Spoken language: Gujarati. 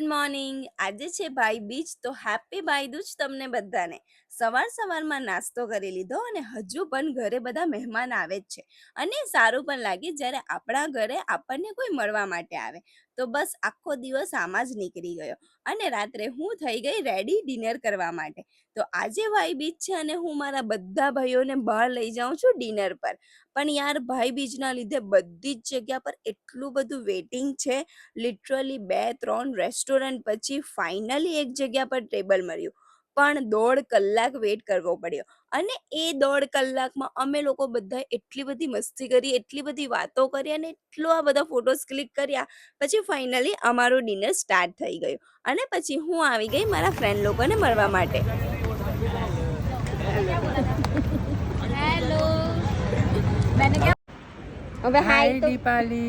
મોર્નિંગ. આજે છે ભાઈ બીજ, તો હેપી ભાઈ દૂજ તમને બધાને. સવારમાં નાસ્તો કરી લીધો અને હજુ પણ ઘરે બધા મહેમાન આવે જ છે. અને સારું પણ લાગે જ્યારે આપણા ઘરે આપણને કોઈ મળવા માટે આવે. તો બસ આખો દિવસ આમાં જ નીકળી ગયો અને રાત્રે હું થઈ ગઈ રેડી ડિનર કરવા માટે. તો આજે ભાઈ બીજ છે અને હું મારા બધા ભાઈઓને બહાર લઈ જાઉં છું ડિનર પર. પણ યાર ભાઈ બીજના લીધે બધી જ જગ્યા પર એટલું બધું વેઇટિંગ છે. લિટરલી 2-3 રેસ્ટોરન્ટ પછી ફાઇનલી એક જગ્યા પર ટેબલ મળ્યું. પણ 1.5 કલાક વેઇટ કરવો પડ્યો. અને એ 1.5 કલાકમાં અમે લોકો બધા એટલી બધી મસ્તી કરી, એટલી બધી વાતો કરી અને એટલો આ બધા ફોટોસ ક્લિક કર્યા. પછી ફાઇનલી અમારું ડિનર સ્ટાર્ટ થઈ ગયું અને પછી હું આવી ગઈ મારા ફ્રેન્ડ લોકોને મળવા માટે. हेलो मैंने क्या अबे हाय तो दीपाली